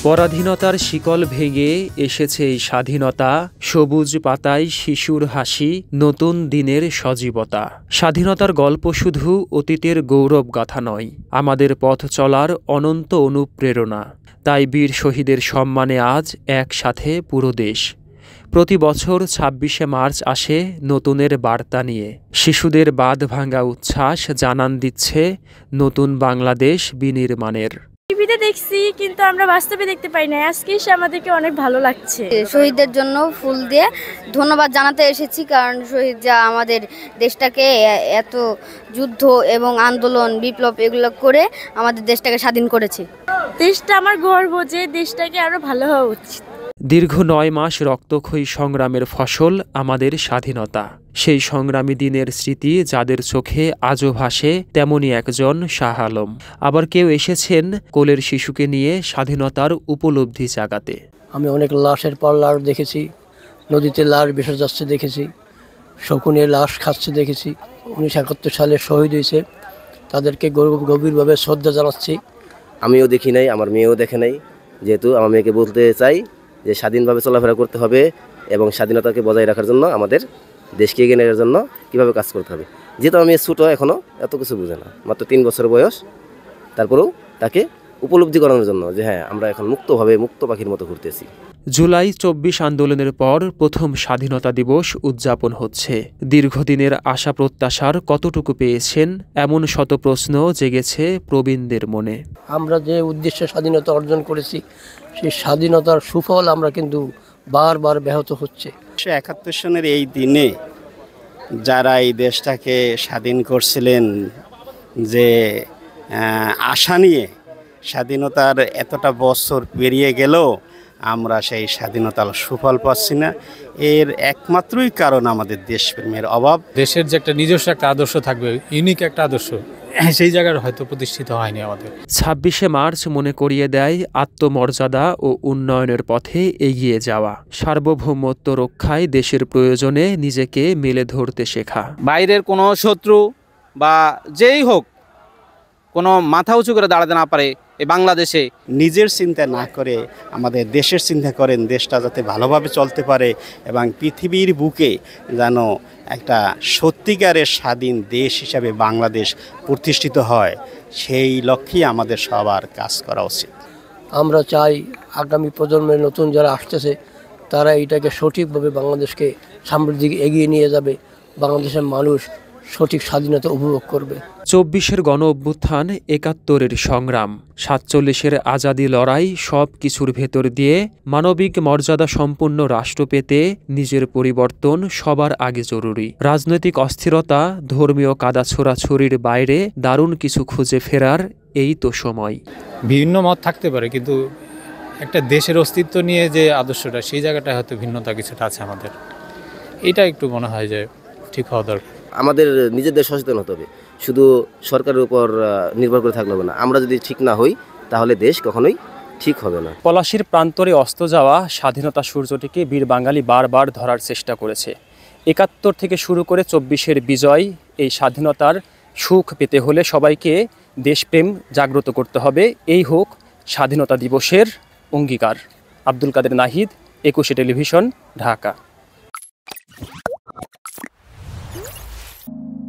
পরাধীনতার শিকল ভেঙে এসেছে এই স্বাধীনতা, সবুজ পাতায় শিশুর হাসি, নতুন দিনের সজীবতা। স্বাধীনতার গল্প শুধু অতীতের গৌরব গাথা নয়, আমাদের পথ চলার অনন্ত অনুপ্রেরণা। তাই বীর শহীদের সম্মানে আজ একসাথে পুরো দেশ। প্রতি বছর ২৬শে মার্চ আসে নতুনের বার্তা নিয়ে। শিশুদের বাঁধ ভাঙা উচ্ছ্বাস জানান দিচ্ছে নতুন বাংলাদেশ বিনির্মাণের। টিভিতে দেখছি কিন্তু আমরা বাস্তবে দেখতে পাই না। আজকে এসে আমাদেরকে অনেক ভালো লাগছে। শহীদদের জন্য ফুল দিয়ে ধন্যবাদ জানাতে এসেছি, কারণ শহীদ যা আমাদের দেশটাকে এত যুদ্ধ এবং আন্দোলন বিপ্লব এগুলো করে আমাদের দেশটাকে স্বাধীন করেছে। দেশটা আমার গর্ব যে দেশটাকে আরো ভালো হওয়া উচিত। দীর্ঘ ৯ মাস রক্তক্ষয়ী সংগ্রামের ফসল আমাদের স্বাধীনতা। সেই সংগ্রামী দিনের স্মৃতি যাদের চোখে আজও ভাসে, তেমনই একজন শাহ আলম। আবার কেউ এসেছেন কোলের শিশুকে নিয়ে স্বাধীনতার উপলব্ধি জাগাতে। আমি অনেক লাশের পর লাশ দেখেছি, নদীতে লাশ ভেসে যাচ্ছে দেখেছি, শকুনে লাশ খাচ্ছে দেখেছি। ১৯৭১ সালে শহীদ হয়েছে, তাদেরকে গভীরভাবে শ্রদ্ধা জানাচ্ছি। আমিও দেখি নাই, আমার মেয়েও দেখে নাই, যেহেতু আমার মেয়েকে বলতে চাই যে স্বাধীনভাবে চলাফেরা করতে হবে এবং স্বাধীনতাকে বজায় রাখার জন্য আমাদের দেশকে এগিয়ে নেওয়ার জন্য কীভাবে কাজ করতে হবে। যেহেতু আমি ছোটো, এখনও এত কিছু বুঝে না, মাত্র ৩ বছর বয়স, তারপরেও তাকে উপলব্ধি করানোর জন্য যে হ্যাঁ, আমরা এখন মুক্তভাবে মুক্ত পাখির মতো ঘুরতেছি। জুলাই ২৪ আন্দোলনের পর প্রথম স্বাধীনতা দিবস উদযাপন হচ্ছে। দীর্ঘদিনের আশা প্রত্যাশার কতটুকু পেয়েছেন, এমন শত প্রশ্ন জেগেছে প্রবীণদের মনে। আমরা যে উদ্দেশ্যে স্বাধীনতা অর্জন করেছি, সেই স্বাধীনতার সুফল আমরা কিন্তু বারবার ব্যাহত হচ্ছে। ১৯৭১ সনের এই দিনে যারা এই দেশটাকে স্বাধীন করছিলেন, যে আশা নিয়ে স্বাধীনতার এতটা বছর পেরিয়ে গেলেও আমরা সেই স্বাধীনতার সুফল পাচ্ছি না, এর একমাত্রই কারণ আমাদের দেশপ্রেমের অভাব। দেশের যে একটা নিজস্ব একটা আদর্শ থাকবে, ইউনিক একটা আদর্শ, সেই জায়গার হয়তো প্রতিষ্ঠিত হয়নি আমাদের। ২৬শে মার্চ মনে করিয়ে দেয় আত্মমর্যাদা ও উন্নয়নের পথে এগিয়ে যাওয়া, সার্বভৌমত্ব রক্ষায় দেশের প্রয়োজনে নিজেকে মেলে ধরতে শেখা। বাইরের কোনো শত্রু বা যেই হোক কোনো মাথা উঁচু করে দাঁড়াতে না পারে এই বাংলাদেশে। নিজের চিন্তা না করে আমাদের দেশের চিন্তা করেন, দেশটা যাতে ভালোভাবে চলতে পারে এবং পৃথিবীর বুকে যেন একটা সত্যিকারের স্বাধীন দেশ হিসাবে বাংলাদেশ প্রতিষ্ঠিত হয়, সেই লক্ষ্যেই আমাদের সবার কাজ করা উচিত। আমরা চাই আগামী প্রজন্মের নতুন যারা আসতেছে, তারা এটাকে সঠিকভাবে বাংলাদেশকে সামনের দিকে এগিয়ে নিয়ে যাবে, বাংলাদেশের মানুষ সঠিক স্বাধীনতা উপভোগ করবে। ২৪-এর গণ অভ্যুত্থান, ৭১-এর সংগ্রাম, ৪৭-এর আজাদি লড়াই, সব কিছুর ভেতর দিয়ে মানবিক মর্যাদা সম্পন্ন রাষ্ট্র পেতে নিজের পরিবর্তন সবার আগে জরুরি। রাজনৈতিক অস্থিরতা, ধর্মীয় কাদা ছোড়াছড়ির বাইরে দারুণ কিছু খুঁজে ফেরার এই তো সময়। ভিন্ন মত থাকতে পারে, কিন্তু একটা দেশের অস্তিত্ব নিয়ে যে আদর্শটা, সেই জায়গাটা হয়তো ভিন্নতা কিছুটা আছে আমাদের। এটা একটু মনে হয় যে ঠিক হওয়া দরকার। আমাদের নিজেদের সচেতন হতে হবে, শুধু সরকারের উপর নির্ভর করে থাকলে হবে না। আমরা যদি ঠিক না হই, তাহলে দেশ কখনোই ঠিক হবে না। পলাশির প্রান্তরে অস্ত যাওয়া স্বাধীনতা সূর্যটিকে বীর বাঙালি বারবার ধরার চেষ্টা করেছে। ৭১ থেকে শুরু করে ২৪-এর বিজয়, এই স্বাধীনতার সুখ পেতে হলে সবাইকে দেশপ্রেম জাগ্রত করতে হবে। এই হোক স্বাধীনতা দিবসের অঙ্গীকার। আব্দুল কাদের নাহিদ, ২১শে টেলিভিশন, ঢাকা।